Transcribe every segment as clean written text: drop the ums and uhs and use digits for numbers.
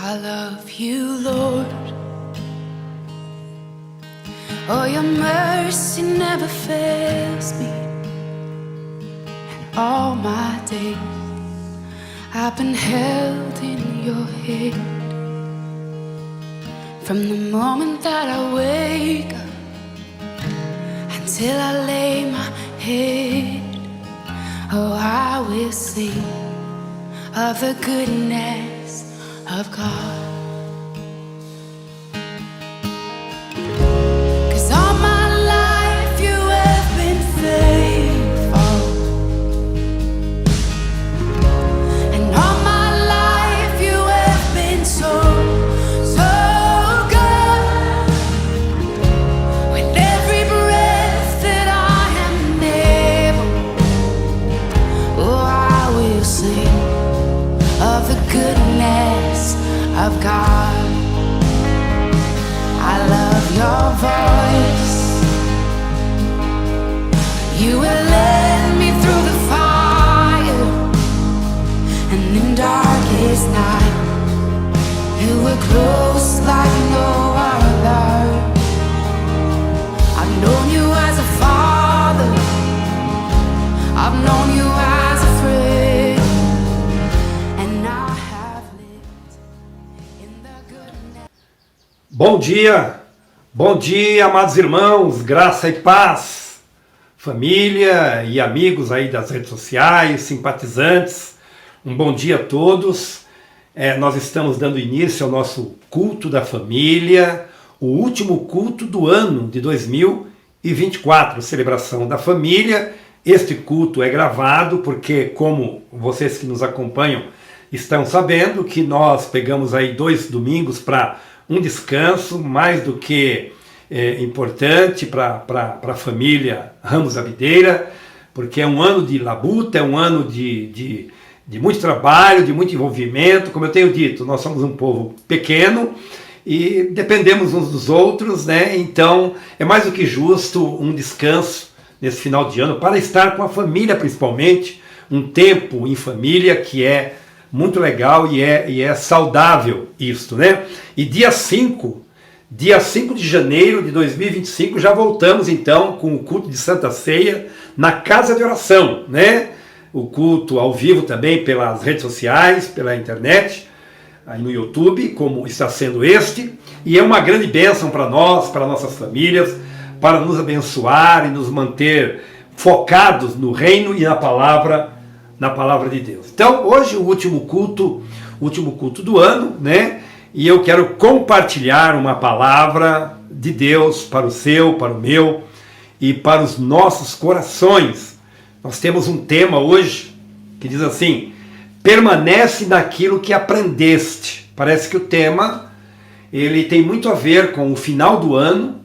I love you, Lord. Oh, your mercy never fails me. And all my days I've been held in your hand. From the moment that I wake up until I lay my head, oh, I will sing of the goodness of God. 'Cause all my life you have been faithful, and all my life you have been so good. With every breath that I am able, oh, I will sing of the goodness of God. I love your voice. You will lead me through the fire, and in darkest night you were close like no other. I've known you as a father, I've known you as a friend, and I have lived in the goodness. Bom dia, amados irmãos, graça e paz, família e amigos aí das redes sociais, simpatizantes, um bom dia a todos. Nós estamos dando início ao nosso culto da família, o último culto do ano de 2024, celebração da família. Este culto é gravado porque, como vocês que nos acompanham estão sabendo, que nós pegamos aí 2 domingos para um descanso mais do que importante para a família Ramos da Videira, porque é um ano de labuta, é um ano de muito trabalho, de muito envolvimento. Como eu tenho dito, nós somos um povo pequeno e dependemos uns dos outros, né? Então é mais do que justo um descanso nesse final de ano para estar com a família, principalmente um tempo em família que é muito legal e é saudável isto, né? E dia 5 de janeiro de 2025, já voltamos então com o culto de Santa Ceia na Casa de Oração, né? O culto ao vivo também pelas redes sociais, pela internet, aí no YouTube, como está sendo este. E é uma grande bênção para nós, para nossas famílias, para nos abençoar e nos manter focados no reino e na palavra de Deus. Então, hoje o último culto do ano, né? E eu quero compartilhar uma palavra de Deus para o seu, para o meu e para os nossos corações. Nós temos um tema hoje que diz assim: permanece naquilo que aprendeste. Parece que o tema ele tem muito a ver com o final do ano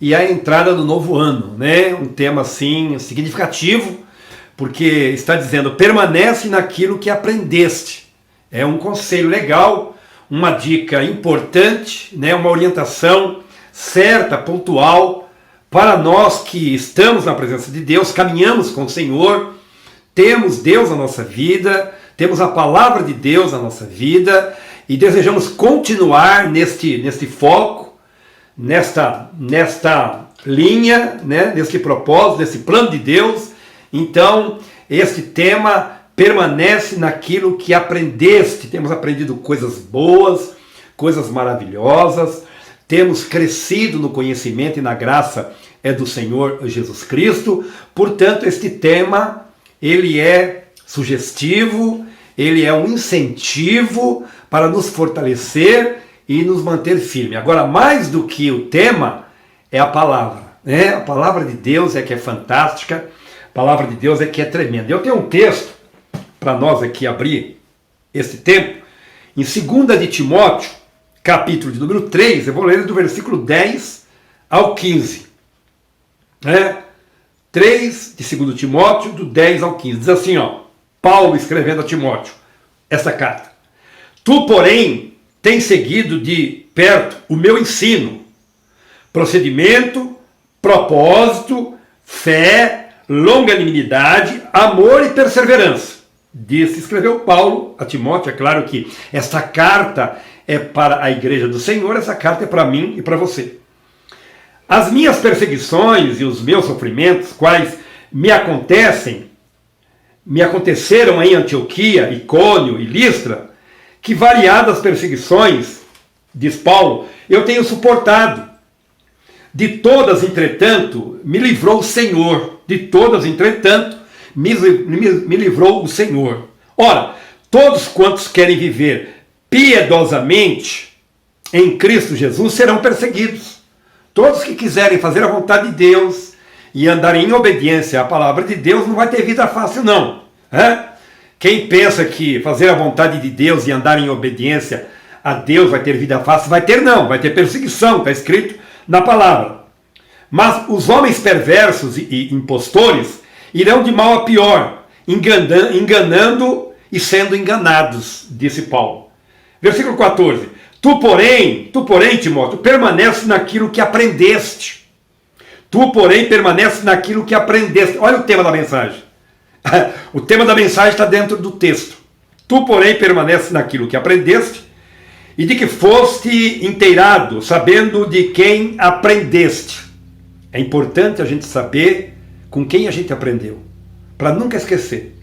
e a entrada do novo ano, né? Um tema assim significativo, porque está dizendo, permanece naquilo que aprendeste. É um conselho legal, uma dica importante, né? Uma orientação certa, pontual, para nós que estamos na presença de Deus, caminhamos com o Senhor, temos Deus na nossa vida, temos a palavra de Deus na nossa vida, e desejamos continuar neste foco, nesta linha, né? Neste propósito, nesse plano de Deus. Então, este tema, permanece naquilo que aprendeste. Temos aprendido coisas boas, coisas maravilhosas, temos crescido no conhecimento e na graça do Senhor Jesus Cristo. Portanto, este tema, ele é sugestivo, ele é um incentivo para nos fortalecer e nos manter firme. Agora, mais do que o tema, é a palavra, né? A palavra de Deus é que é fantástica, a palavra de Deus é que é tremenda. Eu tenho um texto para nós aqui abrir esse tempo, em 2 de Timóteo, capítulo de número 3, eu vou ler do versículo 10 ao 15. 3 de 2 Timóteo, do 10 ao 15. Diz assim, Paulo escrevendo a Timóteo essa carta. Tu, porém, tens seguido de perto o meu ensino, procedimento, propósito, fé, longanimidade, amor e perseverança. escreveu Paulo a Timóteo. É claro que essa carta é para a igreja do Senhor, essa carta é para mim e para você. As minhas perseguições e os meus sofrimentos, quais me aconteceram em Antioquia, Icônio e Listra, que variadas perseguições, diz Paulo, eu tenho suportado. De todas, entretanto, me livrou o Senhor. De todas, entretanto, me livrou o Senhor. Ora, todos quantos querem viver piedosamente em Cristo Jesus serão perseguidos. Todos que quiserem fazer a vontade de Deus e andarem em obediência à palavra de Deus não vai ter vida fácil, não. Quem pensa que fazer a vontade de Deus e andar em obediência a Deus vai ter vida fácil, vai ter não, vai ter perseguição, está escrito na palavra. Mas os homens perversos e impostores irão de mal a pior, enganando e sendo enganados, disse Paulo. Versículo 14. Tu, porém, Timóteo, permanece naquilo que aprendeste. Tu, porém, permanece naquilo que aprendeste. Olha o tema da mensagem. O tema da mensagem está dentro do texto. Tu, porém, permanece naquilo que aprendeste e de que foste inteirado, sabendo de quem aprendeste. É importante a gente saber com quem a gente aprendeu, para nunca esquecer.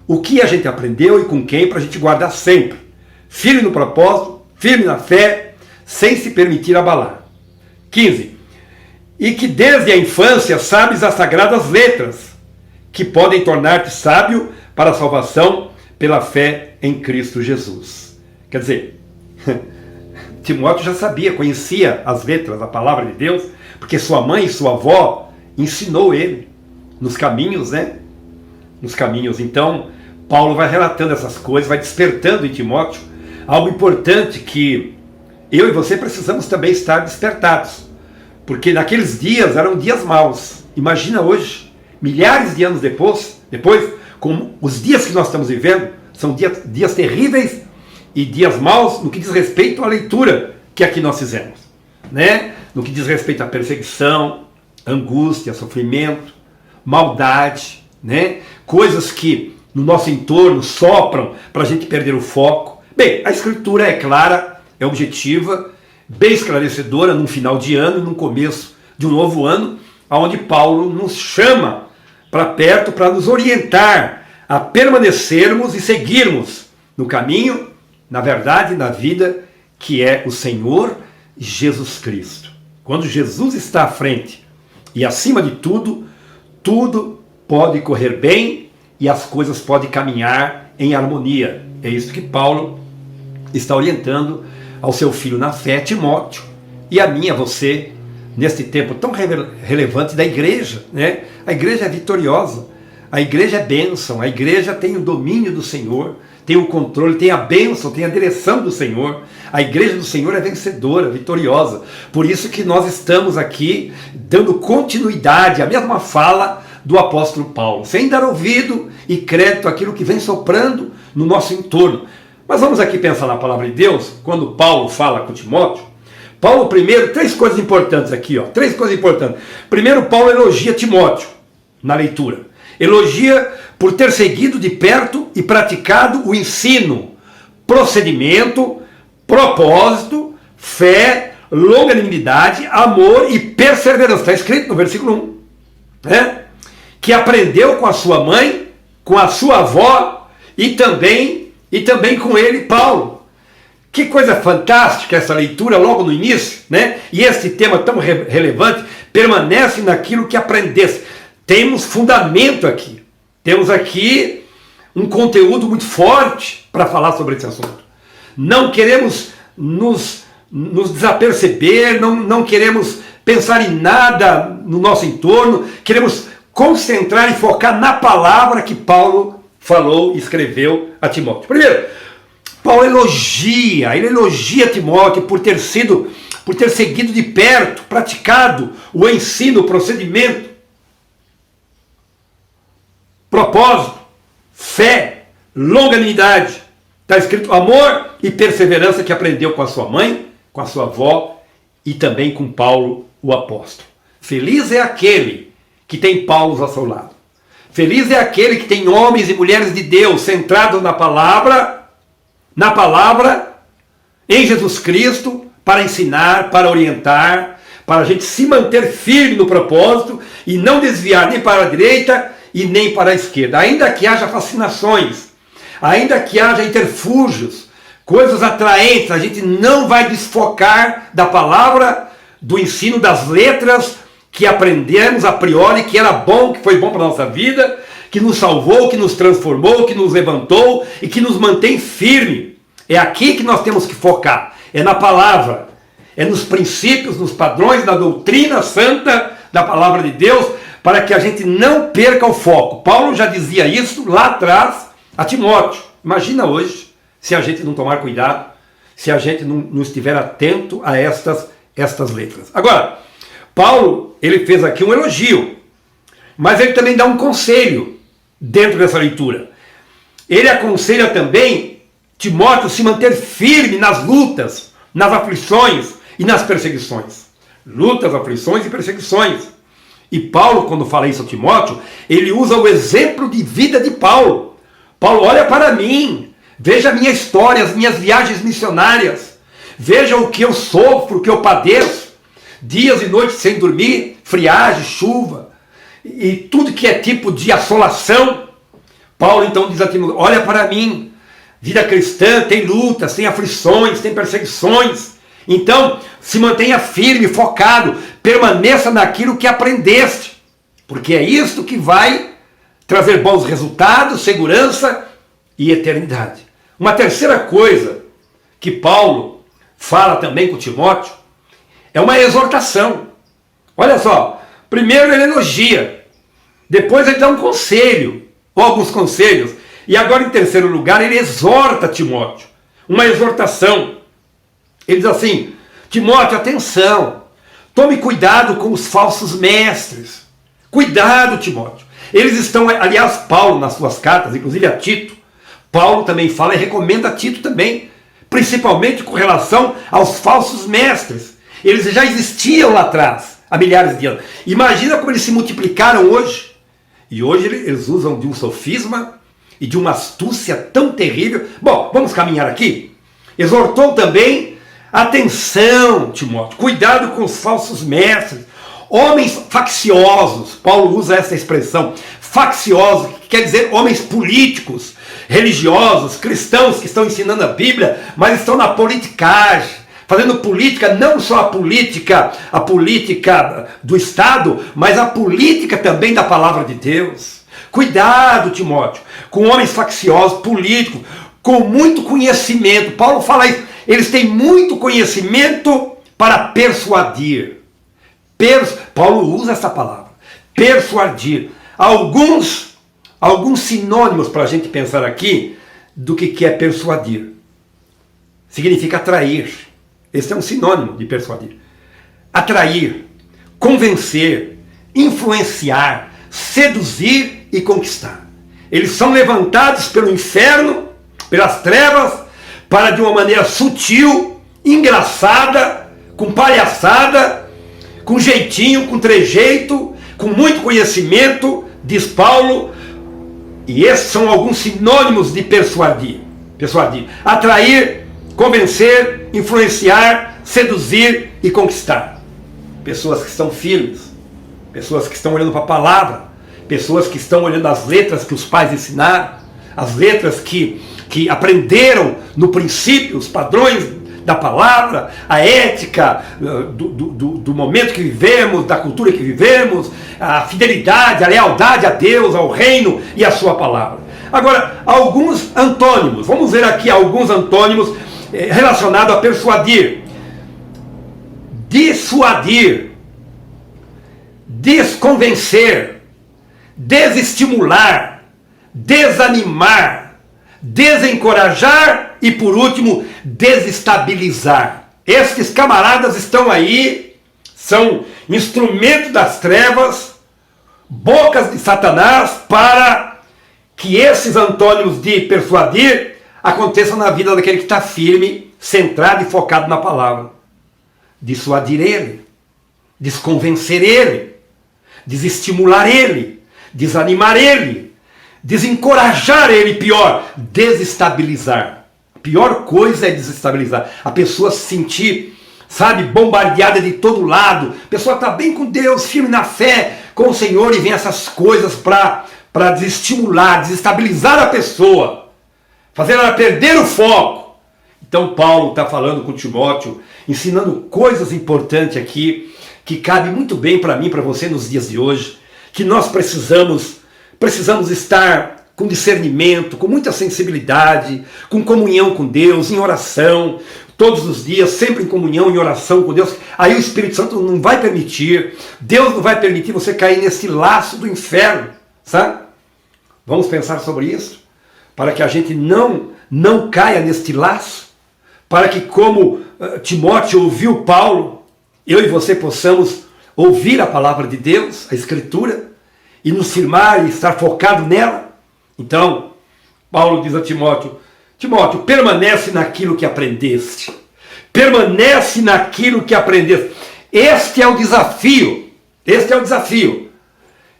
O que a gente aprendeu e com quem, para a gente guardar sempre. Firme no propósito, firme na fé, sem se permitir abalar. 15. E que desde a infância sabes as sagradas letras, que podem tornar-te sábio para a salvação pela fé em Cristo Jesus. Quer dizer, Timóteo já sabia, conhecia as letras, a palavra de Deus, porque sua mãe e sua avó ensinou ele nos caminhos, né? Nos caminhos. Então, Paulo vai relatando essas coisas, vai despertando em Timóteo algo importante que eu e você precisamos também estar despertados. Porque naqueles dias eram dias maus. Imagina hoje, milhares de anos depois, como os dias que nós estamos vivendo, são dias terríveis e dias maus no que diz respeito à leitura que aqui nós fizemos, né? No que diz respeito à perseguição, angústia, sofrimento, maldade, né? Coisas que no nosso entorno sopram para a gente perder o foco. Bem, a Escritura é clara, é objetiva, bem esclarecedora num final de ano e num começo de um novo ano, onde Paulo nos chama para perto para nos orientar a permanecermos e seguirmos no caminho, na verdade, na vida que é o Senhor Jesus Cristo. Quando Jesus está à frente e acima de tudo, tudo pode correr bem e as coisas podem caminhar em harmonia. É isso que Paulo está orientando ao seu filho na fé, Timóteo, e a mim, a você, neste tempo tão relevante da igreja, né? A igreja é vitoriosa, a igreja é bênção, a igreja tem o domínio do Senhor, tem o controle, tem a bênção, tem a direção do Senhor. A igreja do Senhor é vencedora, vitoriosa. Por isso que nós estamos aqui dando continuidade à mesma fala do apóstolo Paulo, sem dar ouvido e crédito àquilo que vem soprando no nosso entorno. Mas vamos aqui pensar na palavra de Deus, quando Paulo fala com Timóteo. Paulo, primeiro, três coisas importantes aqui, três coisas importantes. Primeiro, Paulo elogia Timóteo na leitura. Elogia por ter seguido de perto e praticado o ensino, procedimento, propósito, fé, longanimidade, amor e perseverança. Está escrito no versículo 1. Né? Que aprendeu com a sua mãe, com a sua avó e também com ele, Paulo. Que coisa fantástica essa leitura logo no início, né? E esse tema tão relevante, permanece naquilo que aprendeste. Temos fundamento aqui. Temos aqui um conteúdo muito forte para falar sobre esse assunto. Não queremos nos desaperceber, não queremos pensar em nada no nosso entorno, queremos concentrar e focar na palavra que Paulo falou e escreveu a Timóteo. Primeiro, Paulo elogia Timóteo por ter seguido de perto, praticado o ensino, o procedimento, propósito, fé, longanimidade. Está escrito amor e perseverança que aprendeu com a sua mãe, com a sua avó e também com Paulo, o apóstolo. Feliz é aquele que tem Paulo ao seu lado. Feliz é aquele que tem homens e mulheres de Deus centrados na palavra, em Jesus Cristo, para ensinar, para orientar, para a gente se manter firme no propósito e não desviar nem para a direita e nem para a esquerda. Ainda que haja fascinações, ainda que haja interfúgios, coisas atraentes, a gente não vai desfocar da palavra, do ensino das letras que aprendemos a priori, que era bom, que foi bom para a nossa vida, que nos salvou, que nos transformou, que nos levantou e que nos mantém firme. É aqui que nós temos que focar, é na palavra, é nos princípios, nos padrões, na doutrina santa da palavra de Deus, para que a gente não perca o foco. Paulo já dizia isso lá atrás a Timóteo. Imagina hoje, se a gente não tomar cuidado, se a gente não estiver atento a estas letras. Agora, Paulo, ele fez aqui um elogio, mas ele também dá um conselho dentro dessa leitura. Ele aconselha também Timóteo se manter firme nas lutas, nas aflições e nas perseguições. Lutas, aflições e perseguições. E Paulo, quando fala isso a Timóteo, ele usa o exemplo de vida de Paulo. Paulo, olha para mim, veja a minha história, as minhas viagens missionárias, veja o que eu sofro, o que eu padeço, dias e noites sem dormir, friagem, chuva, e tudo que é tipo de assolação. Paulo então diz a Timóteo, olha para mim, vida cristã tem lutas, tem aflições, tem perseguições. Então, se mantenha firme, focado, permaneça naquilo que aprendeste, porque é isto que vai trazer bons resultados, segurança e eternidade. Uma terceira coisa que Paulo fala também com Timóteo é uma exortação. Olha só, primeiro ele elogia, depois ele dá um conselho, ou alguns conselhos, e agora em terceiro lugar ele exorta Timóteo, uma exortação. Ele diz assim, Timóteo, atenção, tome cuidado com os falsos mestres. Cuidado, Timóteo. Eles estão, aliás, Paulo nas suas cartas, inclusive a Tito, Paulo também fala e recomenda a Tito também, principalmente com relação aos falsos mestres. Eles já existiam lá atrás, há milhares de anos. Imagina como eles se multiplicaram hoje. E hoje eles usam de um sofisma e de uma astúcia tão terrível. Bom, vamos caminhar aqui. Exortou também, atenção, Timóteo, cuidado com os falsos mestres, homens facciosos. Paulo usa essa expressão, facciosos, que quer dizer homens políticos, religiosos, cristãos que estão ensinando a Bíblia, mas estão na politicagem, fazendo política, não só a política do Estado, mas a política também da palavra de Deus. Cuidado, Timóteo, com homens facciosos, políticos, com muito conhecimento. Paulo fala isso, eles têm muito conhecimento para persuadir. Paulo usa essa palavra, persuadir. Alguns sinônimos para a gente pensar aqui do que é persuadir. Significa atrair. Esse é um sinônimo de persuadir. Atrair, convencer, influenciar, seduzir e conquistar. Eles são levantados pelo inferno, pelas trevas, para de uma maneira sutil, engraçada, com palhaçada, com jeitinho, com trejeito, com muito conhecimento, diz Paulo, e esses são alguns sinônimos de persuadir. Atrair, convencer, influenciar, seduzir e conquistar. Pessoas que estão firmes, pessoas que estão olhando para a palavra, pessoas que estão olhando as letras que os pais ensinaram, as letras que aprenderam no princípio, os padrões da palavra, a ética do momento que vivemos, da cultura que vivemos, a fidelidade, a lealdade a Deus, ao reino e à sua palavra. Agora, alguns antônimos, vamos ver aqui alguns antônimos relacionados a persuadir. Dissuadir, desconvencer, desestimular, desanimar, desencorajar e, por último, desestabilizar. Estes camaradas estão aí, são instrumentos das trevas, bocas de Satanás, para que esses antônimos de persuadir aconteçam na vida daquele que está firme, centrado e focado na palavra. Dissuadir ele, desconvencer ele, desestimular ele, desanimar ele, desencorajar ele, pior, desestabilizar. A pior coisa é desestabilizar. A pessoa se sentir, sabe, bombardeada de todo lado. A pessoa está bem com Deus, firme na fé, com o Senhor, e vem essas coisas para desestimular, desestabilizar a pessoa, fazer ela perder o foco. Então Paulo está falando com Timóteo, ensinando coisas importantes aqui, que cabe muito bem para mim, para você nos dias de hoje, que nós precisamos estar com discernimento, com muita sensibilidade, com comunhão com Deus, em oração, todos os dias, sempre em comunhão, em oração com Deus. Aí o Espírito Santo não vai permitir, Deus não vai permitir você cair nesse laço do inferno, sabe? Vamos pensar sobre isso, para que a gente não caia neste laço, para que, como Timóteo ouviu Paulo, eu e você possamos ouvir a palavra de Deus, a Escritura, e nos firmar e estar focado nela. Então, Paulo diz a Timóteo: Timóteo, permanece naquilo que aprendeste. Permanece naquilo que aprendeste. Este é o desafio. Este é o desafio.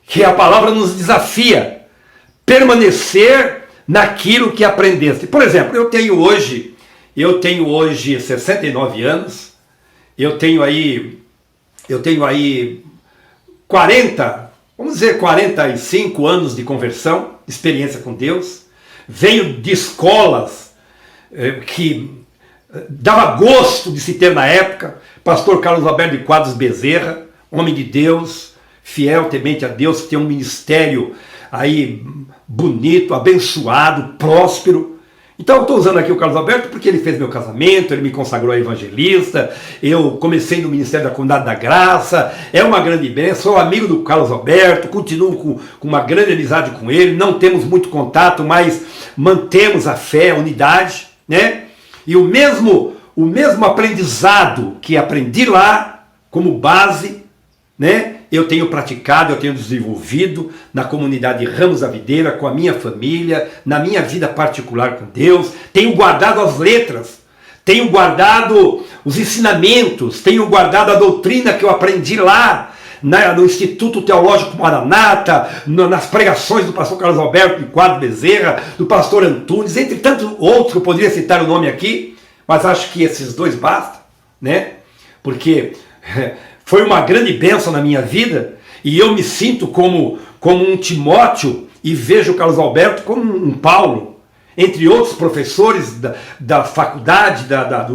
Que a palavra nos desafia. Permanecer naquilo que aprendeste. Por exemplo, eu tenho hoje 69 anos. Eu tenho aí 40, vamos dizer 45 anos de conversão, experiência com Deus. Venho de escolas que dava gosto de se ter na época. Pastor Carlos Alberto de Quadros Bezerra, homem de Deus, fiel, temente a Deus, que tem um ministério aí bonito, abençoado, próspero. Então eu estou usando aqui o Carlos Alberto porque ele fez meu casamento, ele me consagrou a evangelista, eu comecei no Ministério da Comunidade da Graça, é uma grande bênção, sou amigo do Carlos Alberto, continuo com uma grande amizade com ele, não temos muito contato, mas mantemos a fé, a unidade, né? E o mesmo aprendizado que aprendi lá, como base, né? Eu tenho praticado, eu tenho desenvolvido na comunidade Ramos da Videira, com a minha família, na minha vida particular com Deus. Tenho guardado as letras, tenho guardado os ensinamentos, tenho guardado a doutrina que eu aprendi lá no Instituto Teológico Maranata, nas pregações do pastor Carlos Alberto de Quadros Bezerra, do pastor Antunes, entre tantos outros que eu poderia citar o nome aqui, mas acho que esses dois bastam, né? Porque foi uma grande bênção na minha vida, e eu me sinto como um Timóteo, e vejo o Carlos Alberto como um Paulo, entre outros professores da faculdade,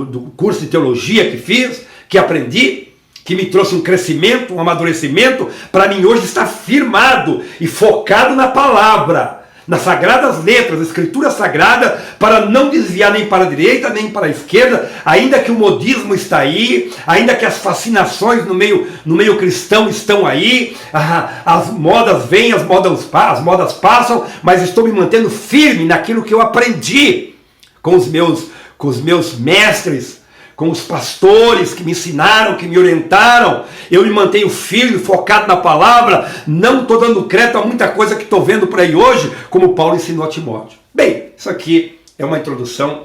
do curso de teologia que fiz, que aprendi, que me trouxe um crescimento, um amadurecimento, para mim hoje estar firmado e focado na palavra, nas sagradas letras, a escritura sagrada, para não desviar nem para a direita, nem para a esquerda, ainda que o modismo está aí, ainda que as fascinações no meio cristão estão aí, as modas vêm, as modas passam, mas estou me mantendo firme naquilo que eu aprendi com os meus mestres, com os pastores que me ensinaram, que me orientaram. Eu me mantenho firme, focado na palavra, não estou dando crédito a muita coisa que estou vendo por aí hoje, como Paulo ensinou a Timóteo. Bem, isso aqui é uma introdução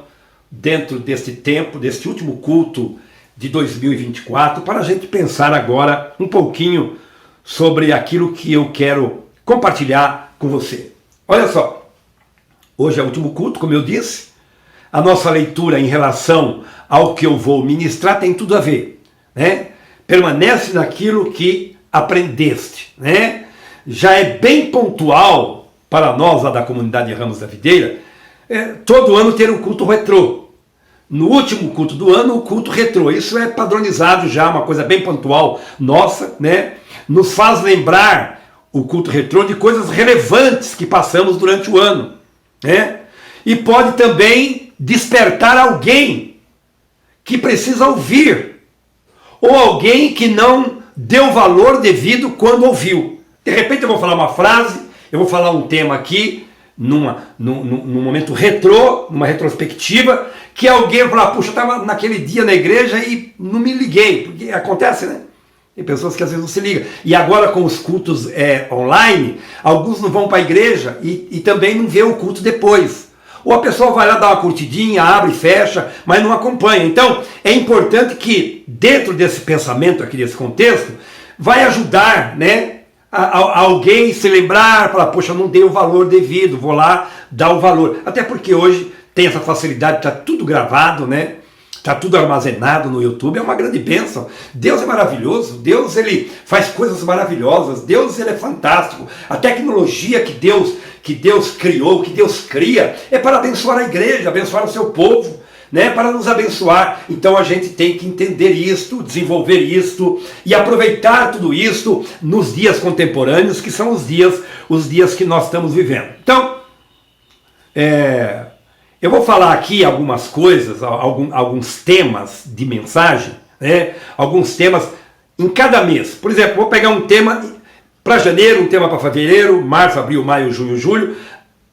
dentro deste tempo, deste último culto de 2024, para a gente pensar agora um pouquinho sobre aquilo que eu quero compartilhar com você. Olha só, hoje é o último culto, como eu disse. A nossa leitura em relação ao que eu vou ministrar tem tudo a ver, né? Permanece naquilo que aprendeste, né? Já é bem pontual para nós lá da comunidade Ramos da Videira, todo ano ter um culto retrô. No último culto do ano, o culto retrô. Isso é padronizado já, uma coisa bem pontual nossa, né? Nos faz lembrar o culto retrô de coisas relevantes que passamos durante o ano, né? E pode também despertar alguém que precisa ouvir, ou alguém que não deu valor devido quando ouviu. De repente eu vou falar uma frase, eu vou falar um tema aqui, num momento retrô, numa retrospectiva, que alguém vai falar: puxa, eu estava naquele dia na igreja e não me liguei, porque acontece, né? Tem pessoas que às vezes não se ligam. E agora com os cultos online, alguns não vão para a igreja e também não vê o culto depois. Ou a pessoa vai lá dar uma curtidinha, abre e fecha, mas não acompanha. Então, é importante que, dentro desse pensamento aqui, desse contexto, vai ajudar, né, alguém se lembrar, falar, poxa, eu não dei o valor devido, vou lá dar o valor. Até porque hoje tem essa facilidade, está tudo gravado, né? Está tudo armazenado no YouTube, é uma grande bênção. Deus é maravilhoso, Deus ele faz coisas maravilhosas, Deus ele é fantástico. A tecnologia que Deus criou, que Deus cria, é para abençoar a igreja, abençoar o seu povo, né? Para nos abençoar. Então a gente tem que entender isto, desenvolver isto e aproveitar tudo isto nos dias contemporâneos, que são os dias que nós estamos vivendo. Então, eu vou falar aqui algumas coisas, alguns temas de mensagem, né? Alguns temas em cada mês. Por exemplo, vou pegar um tema para janeiro, um tema para fevereiro, março, abril, maio, junho, julho,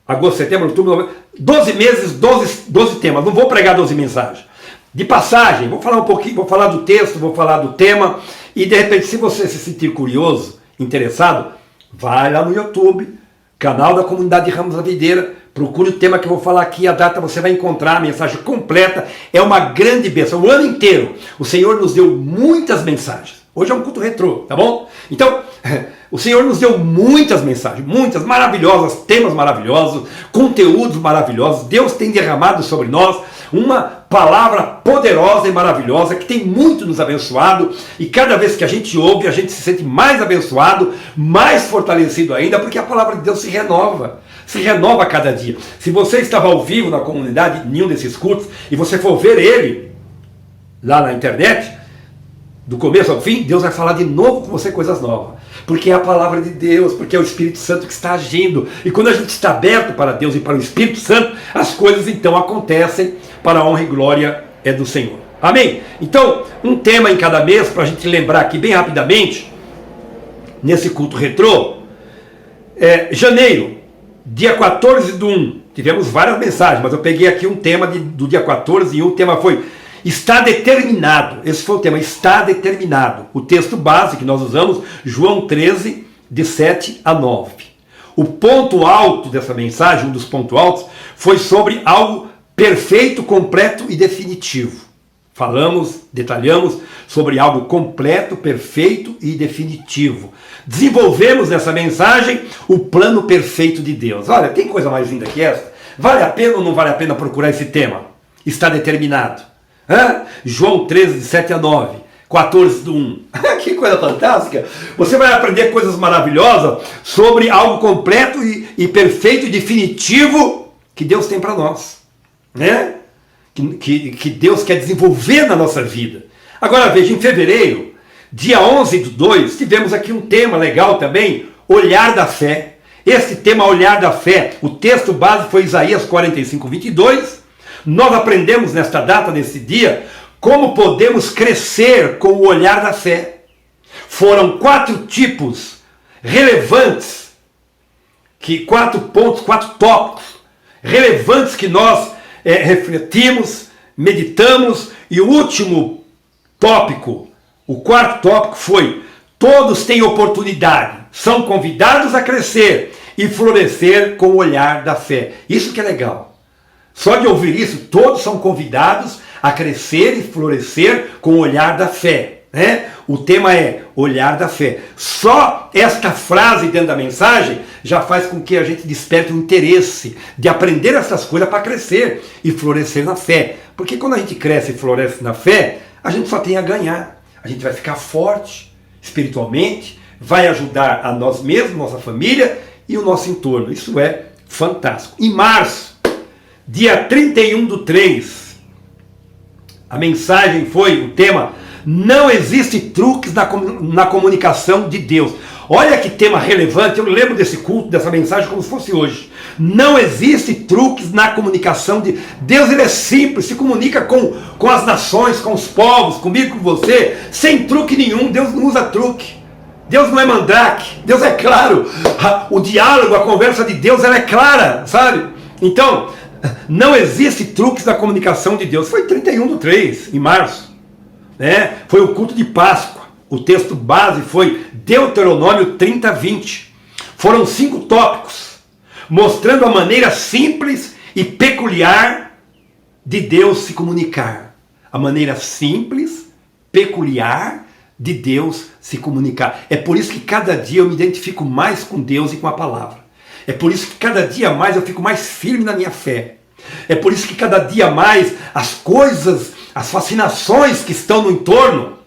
agosto, setembro, outubro, novembro. 12 meses, 12 temas. Não vou pregar 12 mensagens. De passagem, vou falar um pouquinho, vou falar do texto, vou falar do tema. E de repente, se você se sentir curioso, interessado, vai lá no YouTube, canal da Comunidade Ramos da Videira. Procure o tema que eu vou falar aqui, a data, você vai encontrar a mensagem completa. É uma grande bênção. O ano inteiro, o Senhor nos deu muitas mensagens. Hoje é um culto retrô, tá bom? Então, o Senhor nos deu muitas mensagens, muitas maravilhosas, temas maravilhosos, conteúdos maravilhosos. Deus tem derramado sobre nós uma palavra poderosa e maravilhosa que tem muito nos abençoado. E cada vez que a gente ouve, a gente se sente mais abençoado, mais fortalecido ainda, porque a palavra de Deus se renova a cada dia. Se você estava ao vivo na comunidade, em nenhum desses cultos, e você for ver ele lá na internet, do começo ao fim, Deus vai falar de novo com você coisas novas. Porque é a palavra de Deus, porque é o Espírito Santo que está agindo. E quando a gente está aberto para Deus e para o Espírito Santo, as coisas então acontecem para a honra e glória do Senhor. Amém? Então, um tema em cada mês, para a gente lembrar aqui bem rapidamente, nesse culto retrô, janeiro, dia 14/1, tivemos várias mensagens, mas eu peguei aqui um tema do dia 14 e um tema foi está determinado. Esse foi o tema, está determinado. O texto base que nós usamos, João 13, de 7 a 9. O ponto alto dessa mensagem, um dos pontos altos, foi sobre algo perfeito, completo e definitivo. Detalhamos sobre algo completo, perfeito e definitivo. Desenvolvemos nessa mensagem o plano perfeito de Deus. Olha, tem coisa mais linda que essa? Vale a pena ou não vale a pena procurar esse tema? Está determinado. João 13, de 7 a 9, 14/1. Que coisa fantástica! Você vai aprender coisas maravilhosas sobre algo completo e perfeito e definitivo que Deus tem para nós, né? Que Deus quer desenvolver na nossa vida. Agora veja, em fevereiro, dia 11/2, tivemos aqui um tema legal também, olhar da fé. Esse tema, olhar da fé, o texto base foi Isaías 45:22. Nós aprendemos nesta data, nesse dia, como podemos crescer com o olhar da fé. Foram 4 tipos relevantes, 4 pontos, 4 tópicos relevantes que nós refletimos, meditamos. E o último tópico, o 4º tópico foi: todos têm oportunidade, são convidados a crescer e florescer com o olhar da fé. Isso que é legal. Só de ouvir isso, todos são convidados a crescer e florescer com o olhar da fé, né? O tema é olhar da fé. Só esta frase dentro da mensagem já faz com que a gente desperte o interesse de aprender essas coisas para crescer e florescer na fé. Porque quando a gente cresce e floresce na fé, a gente só tem a ganhar. A gente vai ficar forte espiritualmente, vai ajudar a nós mesmos, nossa família e o nosso entorno. Isso é fantástico. Em março, dia 31/3, a mensagem foi o tema: não existe truques na comunicação de Deus. Olha que tema relevante, eu lembro desse culto, dessa mensagem como se fosse hoje. Não existe truques na comunicação de Deus. Ele é simples, se comunica com as nações, com os povos, comigo, com você, sem truque nenhum. Deus não usa truque. Deus não é mandrake, Deus é claro. O diálogo, a conversa de Deus, ela é clara, sabe? Então, não existe truques na comunicação de Deus. Foi 31/3, em março, né? Foi o culto de Páscoa. O texto base foi Deuteronômio 30:20. Foram 5 tópicos, mostrando a maneira simples e peculiar de Deus se comunicar. A maneira simples, peculiar de Deus se comunicar. É por isso que cada dia eu me identifico mais com Deus e com a palavra. É por isso que cada dia mais eu fico mais firme na minha fé. É por isso que cada dia mais as coisas, as fascinações que estão no entorno,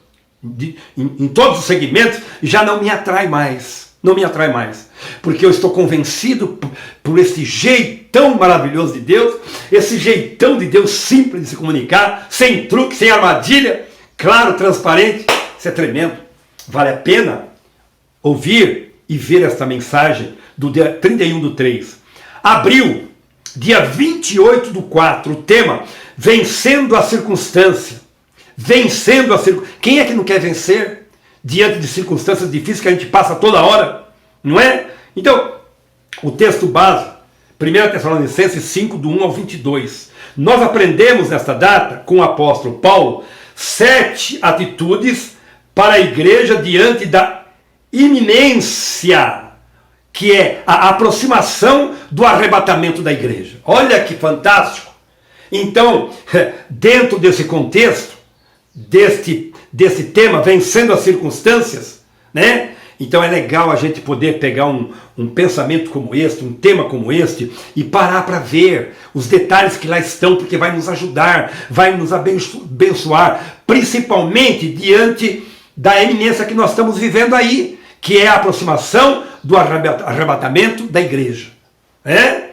em todos os segmentos, já não me atrai mais. Não me atrai mais. Porque eu estou convencido por esse jeitão maravilhoso de Deus, esse jeitão de Deus simples de se comunicar, sem truque, sem armadilha, claro, transparente. Isso é tremendo. Vale a pena ouvir e ver esta mensagem do dia 31/3. Abril, dia 28/4, o tema: vencendo a circunstância. Vencendo a circunstância. Quem é que não quer vencer diante de circunstâncias difíceis que a gente passa toda hora? Não é? Então, o texto base, 1 Tessalonicenses 5, do 1 ao 22. Nós aprendemos nesta data, com o apóstolo Paulo, 7 atitudes para a igreja diante da iminência, que é a aproximação do arrebatamento da igreja. Olha que fantástico! Então, dentro desse contexto, desse tema, vencendo as circunstâncias, né? Então é legal a gente poder pegar um pensamento como este, um tema como este, e parar para ver os detalhes que lá estão, porque vai nos ajudar, vai nos abençoar, principalmente diante da eminência que nós estamos vivendo aí, que é a aproximação do arrebatamento da igreja. É?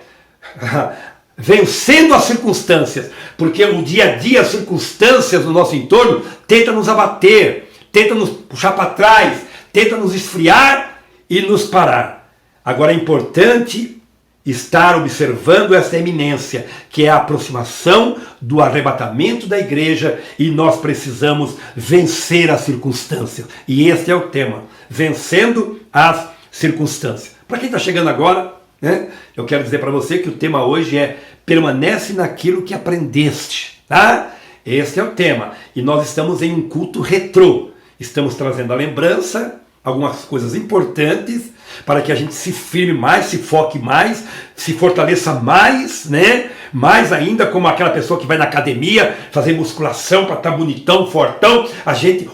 Vencendo as circunstâncias, porque o dia a dia, as circunstâncias do nosso entorno tentam nos abater, tentam nos puxar para trás, tentam nos esfriar e nos parar. Agora é importante estar observando essa eminência, que é a aproximação do arrebatamento da igreja, e nós precisamos vencer as circunstâncias. E este é o tema, vencendo as circunstâncias. Para quem está chegando agora, né, eu quero dizer para você que o tema hoje é: permanece naquilo que aprendeste. Tá? Este é o tema. E nós estamos em um culto retrô. Estamos trazendo a lembrança, algumas coisas importantes, para que a gente se firme mais, se foque mais, se fortaleça mais, né? Mais ainda, como aquela pessoa que vai na academia fazer musculação para estar bonitão, fortão.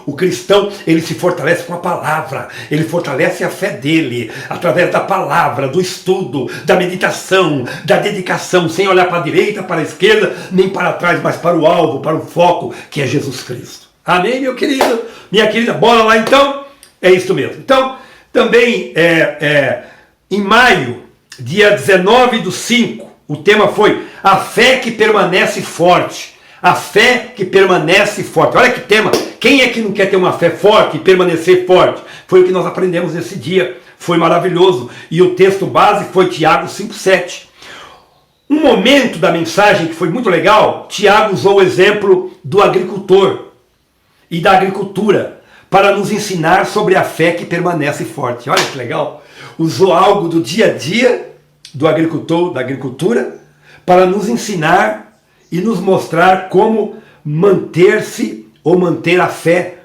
O cristão, ele se fortalece com a palavra, ele fortalece a fé dele, através da palavra, do estudo, da meditação, da dedicação, sem olhar para a direita, para a esquerda, nem para trás, mas para o alvo, para o foco, que é Jesus Cristo. Amém, meu querido? Minha querida, bora lá então? É isso mesmo. Então, também em maio, dia 19/5, o tema foi a fé que permanece forte. A fé que permanece forte. Olha que tema. Quem é que não quer ter uma fé forte e permanecer forte? Foi o que nós aprendemos nesse dia. Foi maravilhoso. E o texto base foi Tiago 5,7. Um momento da mensagem que foi muito legal, Tiago usou o exemplo do agricultor e da agricultura para nos ensinar sobre a fé que permanece forte. Olha que legal. Usou algo do dia a dia do agricultor, da agricultura, para nos ensinar e nos mostrar como manter-se ou manter a fé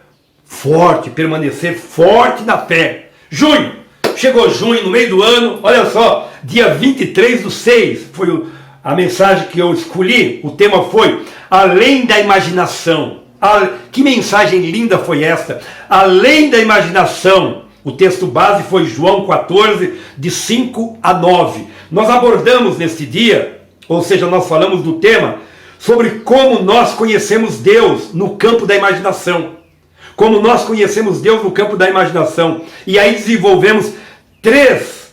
forte, permanecer forte na fé. Junho, chegou junho, no meio do ano, olha só, dia 23/6, foi a mensagem que eu escolhi, o tema foi Além da Imaginação. Que mensagem linda foi esta? Além da imaginação. O texto base foi João 14, de 5 a 9. Nós abordamos neste dia, ou seja, nós falamos do tema, sobre como nós conhecemos Deus no campo da imaginação. Como nós conhecemos Deus no campo da imaginação. E aí desenvolvemos 3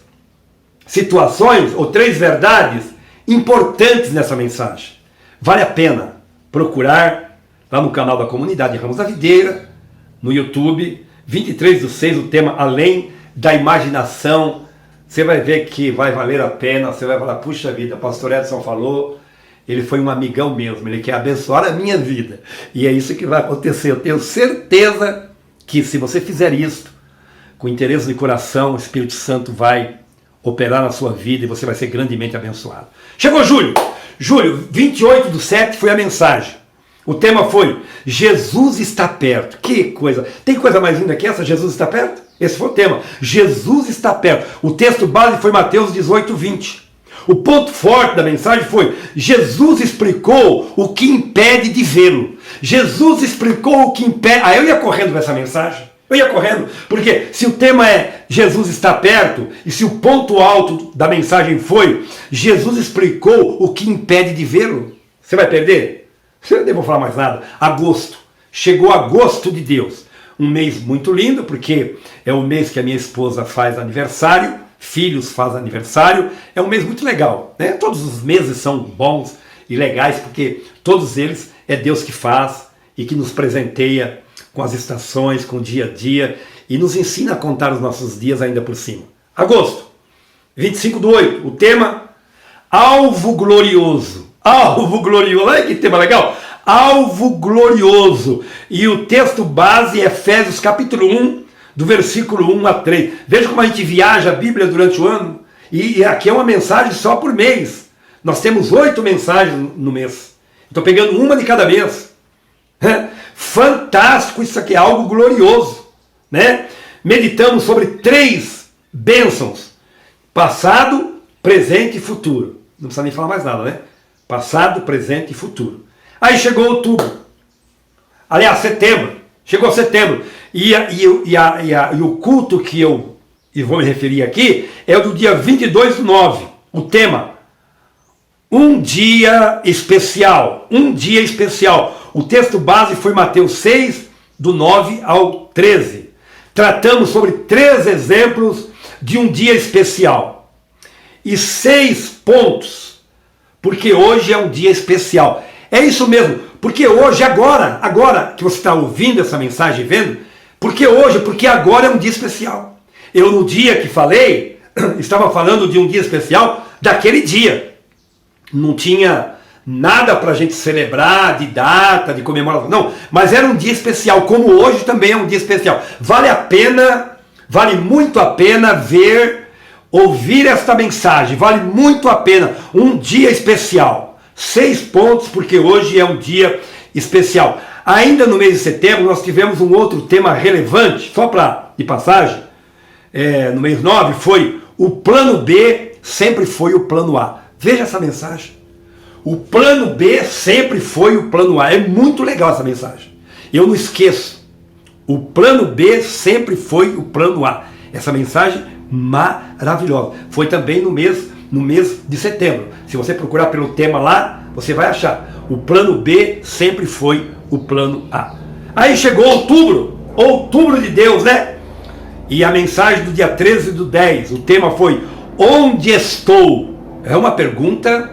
situações, ou 3 verdades importantes nessa mensagem. Vale a pena procurar lá no canal da comunidade Ramos da Videira, no YouTube, 23/6, o tema Além da Imaginação. Você vai ver que vai valer a pena, você vai falar, puxa vida, o pastor Edson falou, ele foi um amigão mesmo, ele quer abençoar a minha vida. E é isso que vai acontecer. Eu tenho certeza que se você fizer isso, com interesse de coração, o Espírito Santo vai operar na sua vida e você vai ser grandemente abençoado. Chegou julho! Julho, 28/7 foi a mensagem. O tema foi Jesus está perto. Que coisa! Tem coisa mais linda que essa? Jesus está perto? Esse foi o tema. Jesus está perto. O texto base foi Mateus 18:20. O ponto forte da mensagem foi Jesus explicou o que impede de vê-lo. Jesus explicou o que impede. Eu ia correndo nessa mensagem. Eu ia correndo, porque se o tema é Jesus está perto, e se o ponto alto da mensagem foi Jesus explicou o que impede de vê-lo, você vai perder? Eu não vou falar mais nada. Agosto. Chegou agosto de Deus. Um mês muito lindo, porque é o mês que a minha esposa faz aniversário, filhos fazem aniversário. É um mês muito legal, né? Todos os meses são bons e legais, porque todos eles é Deus que faz e que nos presenteia com as estações, com o dia a dia, e nos ensina a contar os nossos dias ainda por cima. Agosto, 25/8, o tema Alvo Glorioso. Alvo Glorioso, olha que tema legal! Alvo Glorioso. E o texto base é Efésios capítulo 1, do versículo 1 a 3. Veja como a gente viaja a Bíblia durante o ano, e aqui é uma mensagem só por mês. Nós temos 8 mensagens no mês. Estou pegando uma de cada mês. Fantástico, isso aqui é algo glorioso, né? Meditamos sobre 3 bênçãos: passado, presente e futuro. Não precisa nem falar mais nada, né? Passado, presente e futuro. Aí chegou outubro, aliás, setembro. Chegou setembro e o culto que eu vou me referir aqui é o do dia 22/9. O tema: um dia especial. Um dia especial. O texto base foi Mateus 6, do 9 ao 13. Tratamos sobre 3 exemplos de um dia especial. E 6 pontos, porque hoje é um dia especial. É isso mesmo, porque hoje, agora que você está ouvindo essa mensagem, vendo, porque agora é um dia especial. Eu no dia que falei, estava falando de um dia especial daquele dia. Não tinha nada para a gente celebrar, de data, de comemoração, não, mas era um dia especial, como hoje também é um dia especial. Vale muito a pena ouvir esta mensagem, vale muito a pena, um dia especial. 6 pontos, porque hoje é um dia especial. Ainda no mês de setembro nós tivemos um outro tema relevante, só para de passagem, no mês 9, foi o plano B sempre foi o plano A. Veja essa mensagem. O plano B sempre foi o plano A. É muito legal essa mensagem. Eu não esqueço. O plano B sempre foi o plano A. Essa mensagem maravilhosa. Foi também no mês de setembro. Se você procurar pelo tema lá, você vai achar. O plano B sempre foi o plano A. Aí chegou outubro de Deus, né? E a mensagem do dia 13/10, o tema foi Onde estou? É uma pergunta,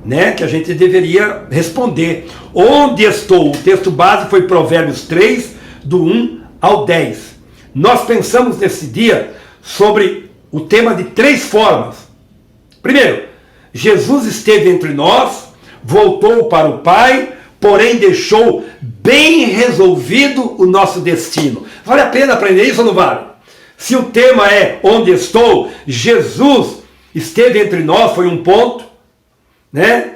né, que a gente deveria responder. Onde estou? O texto base foi Provérbios 3, do 1 ao 10. Nós pensamos nesse dia sobre o tema de 3 formas. Primeiro, Jesus esteve entre nós, voltou para o Pai, porém deixou bem resolvido o nosso destino. Vale a pena aprender isso ou não vale? Se o tema é onde estou, Jesus esteve entre nós, foi um ponto, né?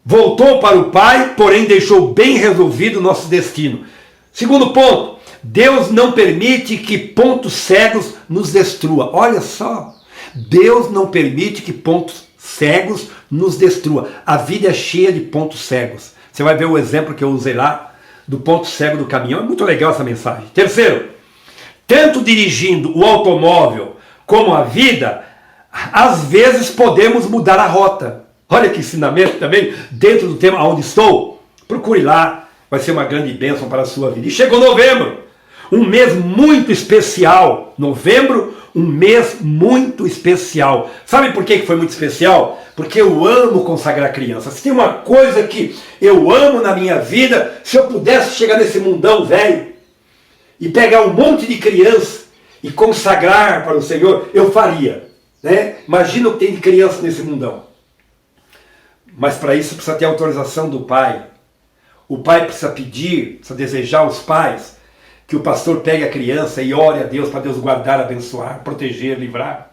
Voltou para o Pai, porém deixou bem resolvido o nosso destino. Segundo ponto, Deus não permite que pontos cegos nos destrua. Olha só, Deus não permite que pontos cegos nos destrua. A vida é cheia de pontos cegos. Você vai ver o exemplo que eu usei lá, do ponto cego do caminhão. É muito legal essa mensagem. Terceiro, tanto dirigindo o automóvel como a vida, às vezes podemos mudar a rota. Olha que ensinamento também, dentro do tema Onde Estou. Procure lá, vai ser uma grande bênção para a sua vida. E chegou novembro, um mês muito especial. Novembro, um mês muito especial. Sabe por que foi muito especial? Porque eu amo consagrar crianças. Se tem uma coisa que eu amo na minha vida, se eu pudesse chegar nesse mundão velho e pegar um monte de criança e consagrar para o Senhor, eu faria, né? Imagina o que tem de criança nesse mundão. Mas para isso precisa ter autorização do pai. O pai precisa pedir, precisa desejar aos pais que o pastor pegue a criança e ore a Deus para Deus guardar, abençoar, proteger, livrar,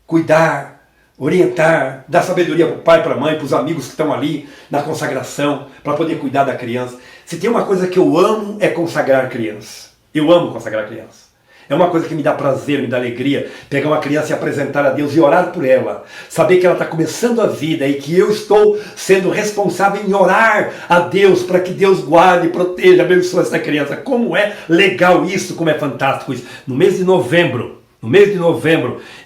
cuidar, orientar, dar sabedoria para o pai, para a mãe, para os amigos que estão ali na consagração, para poder cuidar da criança. Se tem uma coisa que eu amo é consagrar criança. Eu amo consagrar criança. É uma coisa que me dá prazer, me dá alegria, pegar uma criança e apresentar a Deus e orar por ela. Saber que ela está começando a vida e que eu estou sendo responsável em orar a Deus para que Deus guarde, proteja, abençoe essa criança. Como é legal isso, como é fantástico isso. No mês de novembro,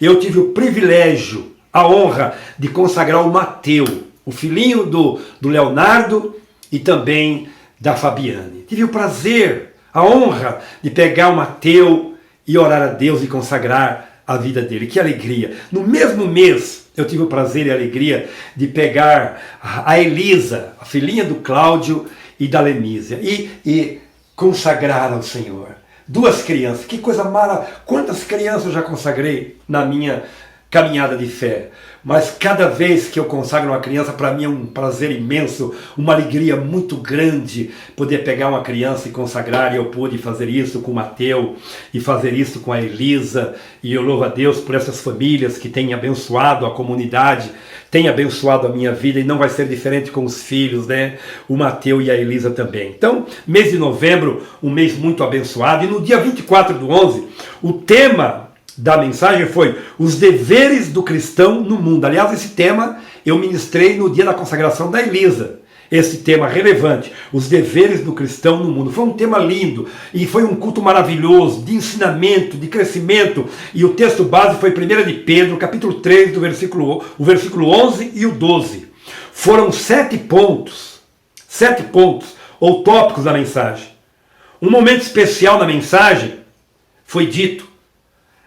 eu tive o privilégio, a honra de consagrar o Mateu, o filhinho do Leonardo e também da Fabiane. Tive o prazer, a honra de pegar o Mateu e orar a Deus e consagrar a vida dele. Que alegria! No mesmo mês, eu tive o prazer e a alegria de pegar a Elisa, a filhinha do Cláudio e da Lenísia, e consagrar ao Senhor. 2 crianças, que coisa maravilhosa! Quantas crianças eu já consagrei na minha caminhada de fé? Mas cada vez que eu consagro uma criança, para mim é um prazer imenso, uma alegria muito grande poder pegar uma criança e consagrar. E eu pude fazer isso com o Mateu e fazer isso com a Elisa. E eu louvo a Deus por essas famílias que têm abençoado a comunidade, têm abençoado a minha vida, e não vai ser diferente com os filhos, né? O Mateu e a Elisa também. Então, mês de novembro, um mês muito abençoado. E no dia 24/11, o tema da mensagem foi os deveres do cristão no mundo. Aliás, esse tema eu ministrei no dia da consagração da Elisa. Esse tema relevante, os deveres do cristão no mundo. Foi um tema lindo e foi um culto maravilhoso, de ensinamento, de crescimento. E o texto base foi 1 de Pedro, capítulo 3, o versículo 11 e o 12. Foram 7 pontos ou tópicos da mensagem. Um momento especial na mensagem foi dito: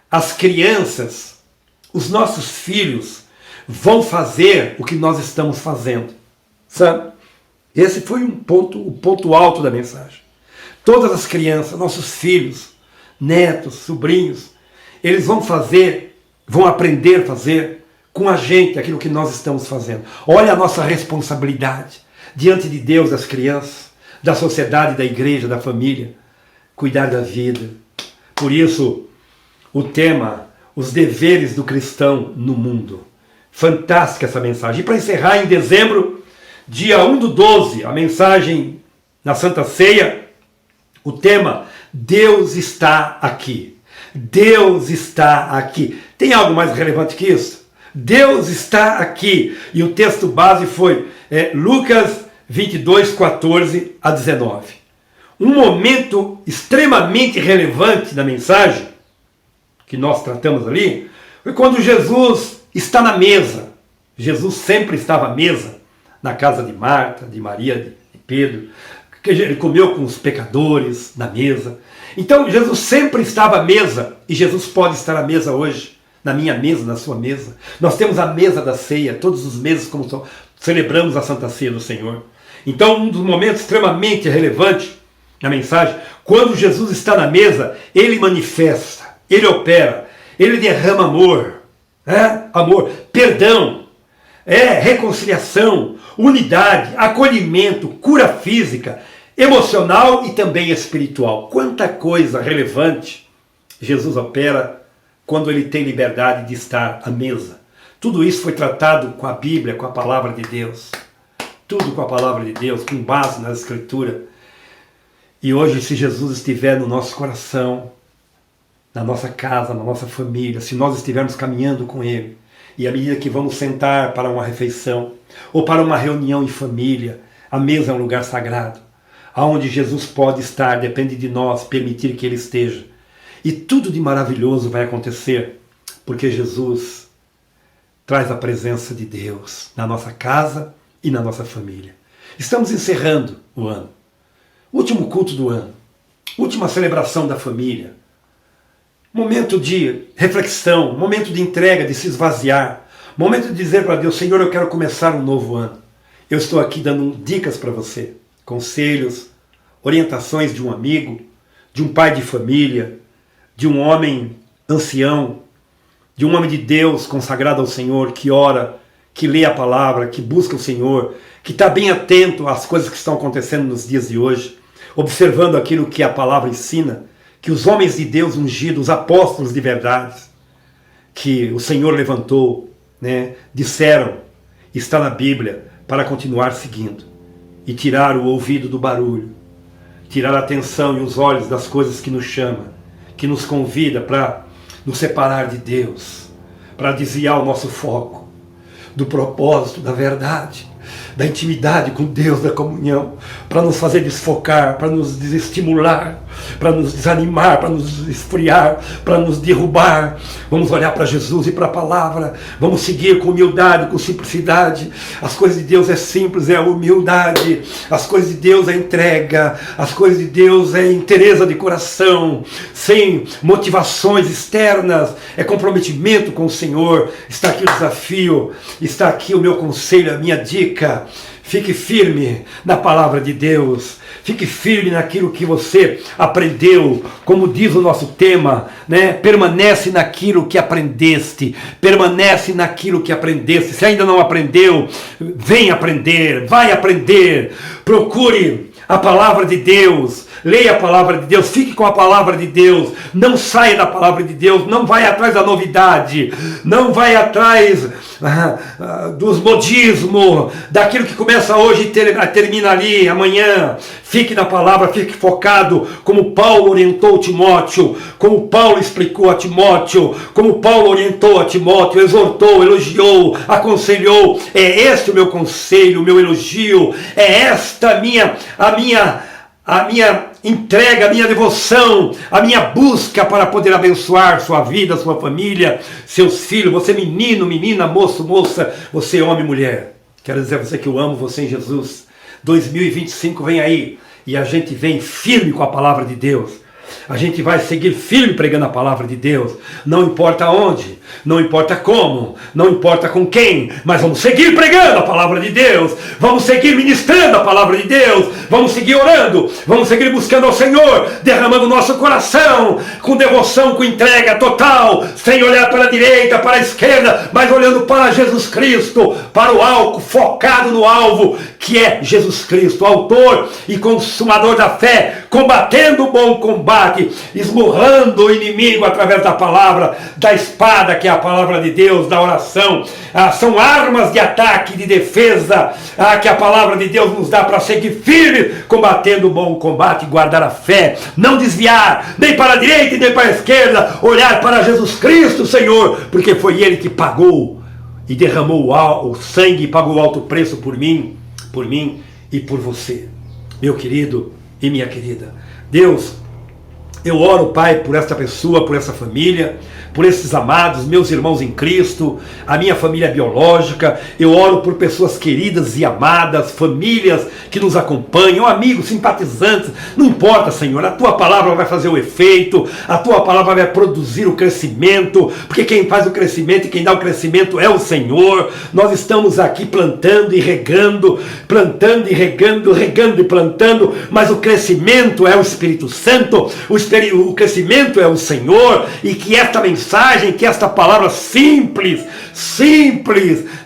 as crianças, os nossos filhos, vão fazer o que nós estamos fazendo. Sabe? Esse foi o ponto alto da mensagem. Todas as crianças, nossos filhos, netos, sobrinhos, eles vão aprender a fazer com a gente aquilo que nós estamos fazendo. Olha a nossa responsabilidade diante de Deus, das crianças, da sociedade, da igreja, da família. Cuidar da vida. Por isso, o tema, os deveres do cristão no mundo. Fantástica essa mensagem. E para encerrar, em dezembro, dia 1/12, a mensagem na Santa Ceia, o tema, Deus está aqui. Deus está aqui. Tem algo mais relevante que isso? Deus está aqui. E o texto base foi Lucas 22:14-19. Um momento extremamente relevante da mensagem que nós tratamos ali, foi quando Jesus está na mesa. Jesus sempre estava à mesa, na casa de Marta, de Maria, de Pedro, que ele comeu com os pecadores na mesa. Então Jesus sempre estava à mesa, e Jesus pode estar à mesa hoje, na minha mesa, na sua mesa. Nós temos a mesa da ceia, todos os meses como celebramos a Santa Ceia do Senhor. Então, um dos momentos extremamente relevantes na mensagem, quando Jesus está na mesa, ele manifesta, ele opera, ele derrama amor, amor, perdão, reconciliação, unidade, acolhimento, cura física, emocional e também espiritual. Quanta coisa relevante Jesus opera quando ele tem liberdade de estar à mesa. Tudo isso foi tratado com a Bíblia, com a palavra de Deus. Tudo com a palavra de Deus, com base na Escritura. E hoje, se Jesus estiver no nosso coração, na nossa casa, na nossa família, se nós estivermos caminhando com Ele, e à medida que vamos sentar para uma refeição, ou para uma reunião em família, a mesa é um lugar sagrado, aonde Jesus pode estar, depende de nós permitir que Ele esteja. E tudo de maravilhoso vai acontecer, porque Jesus traz a presença de Deus na nossa casa e na nossa família. Estamos encerrando o ano, último culto do ano, última celebração da família, momento de reflexão, momento de entrega, de se esvaziar, momento de dizer para Deus: Senhor, eu quero começar um novo ano. Eu estou aqui dando dicas para você, conselhos, orientações de um amigo, de um pai de família, de um homem ancião, de um homem de Deus consagrado ao Senhor, que ora, que lê a palavra, que busca o Senhor, que está bem atento às coisas que estão acontecendo nos dias de hoje, observando aquilo que a palavra ensina, que os homens de Deus ungidos, os apóstolos de verdade, que o Senhor levantou, disseram, está na Bíblia, para continuar seguindo e tirar o ouvido do barulho, tirar a atenção e os olhos das coisas que nos chamam, que nos convida para nos separar de Deus, para desviar o nosso foco do propósito, da verdade, da intimidade com Deus, da comunhão, para nos fazer desfocar, para nos desestimular, para nos desanimar, para nos esfriar, para nos derrubar. Vamos olhar para Jesus e para a palavra, vamos seguir com humildade, com simplicidade. As coisas de Deus é simples, é a humildade. As coisas de Deus é entrega, as coisas de Deus é inteireza de coração, sem motivações externas, é comprometimento com o Senhor. Está aqui o desafio, está aqui o meu conselho, a minha dica. Fique firme na palavra de Deus, fique firme naquilo que você aprendeu, como diz o nosso tema, né? Permanece naquilo que aprendeste, permanece naquilo que aprendeste. Se ainda não aprendeu, vem aprender, vai aprender, procure a palavra de Deus, leia a palavra de Deus, fique com a palavra de Deus, não saia da palavra de Deus, não vai atrás da novidade, não vai atrás dos modismos, daquilo que começa hoje e termina ali, amanhã. Fique na palavra, fique focado, como Paulo orientou Timóteo, como Paulo explicou a Timóteo, como Paulo orientou a Timóteo, exortou, elogiou, aconselhou. É este o meu conselho, o meu elogio, é esta a minha entrega, a minha devoção, a minha busca para poder abençoar sua vida, sua família, seus filhos, você menino, menina, moço, moça, você homem, mulher. Quero dizer a você que eu amo você em Jesus. 2025 vem aí e a gente vem firme com a palavra de Deus. A gente vai seguir firme pregando a palavra de Deus. Não importa onde, não importa como, não importa com quem, mas vamos seguir pregando a palavra de Deus. Vamos seguir ministrando a palavra de Deus. Vamos seguir orando, vamos seguir buscando ao Senhor, derramando nosso coração com devoção, com entrega total, sem olhar para a direita, para a esquerda, mas olhando para Jesus Cristo, para o alvo, focado no alvo, que é Jesus Cristo, autor e consumador da fé, combatendo o bom combate, esmurrando o inimigo através da palavra, da espada, que é a palavra de Deus, da oração. São armas de ataque, de defesa, que a palavra de Deus nos dá para seguir firme, combatendo o bom combate, guardar a fé, não desviar, nem para a direita nem para a esquerda, olhar para Jesus Cristo, Senhor, porque foi Ele que pagou e derramou o sangue e pagou o alto preço por mim e por você, meu querido e minha querida. Deus, eu oro, Pai, por esta pessoa, por essa família, por esses amados, meus irmãos em Cristo, a minha família biológica. Eu oro por pessoas queridas e amadas, famílias que nos acompanham, amigos, simpatizantes. Não importa, Senhor, a Tua palavra vai fazer o efeito, a Tua palavra vai produzir o crescimento, porque quem faz o crescimento e quem dá o crescimento é o Senhor. Nós estamos aqui plantando e regando, regando e plantando, mas o crescimento é o Espírito Santo, o crescimento é o Senhor, e que esta mensagem, que esta palavra simples,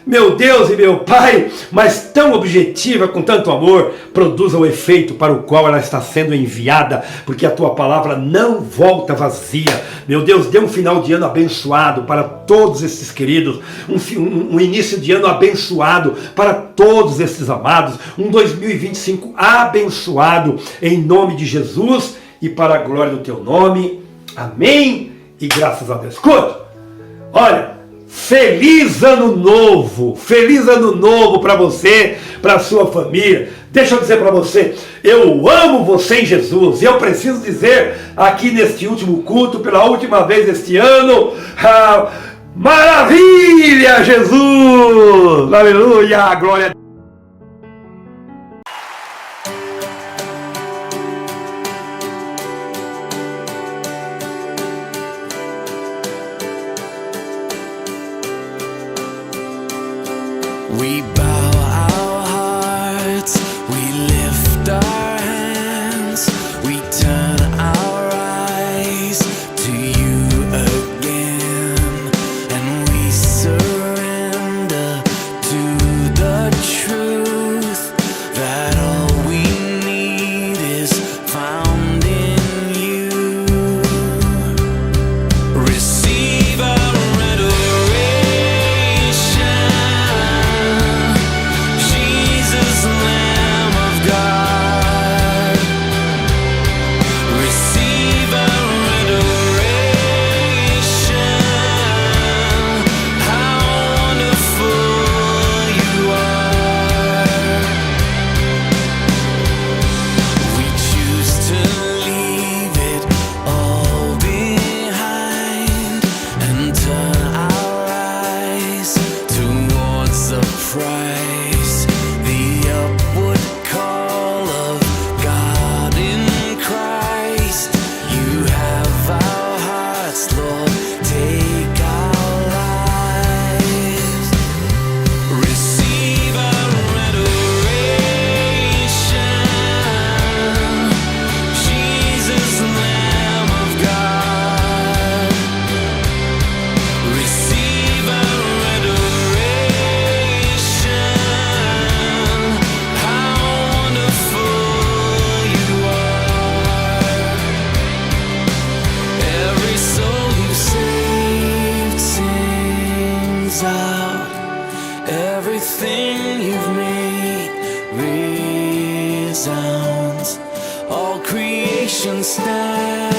meu Deus e meu Pai, mas tão objetiva, com tanto amor, produza o efeito para o qual ela está sendo enviada, porque a Tua palavra não volta vazia. Meu Deus, dê um final de ano abençoado para todos esses queridos, um início de ano abençoado para todos esses amados, um 2025 abençoado, em nome de Jesus e para a glória do Teu nome. Amém e graças a Deus. Escuta, olha, feliz ano novo para você, para a sua família. Deixa eu dizer para você, eu amo você em Jesus, e eu preciso dizer aqui neste último culto, pela última vez este ano, maravilha, Jesus, aleluia, glória a Deus. We bow our hearts, we lift our hands, we turn our eyes to you again, and we surrender to the truth. nation stand.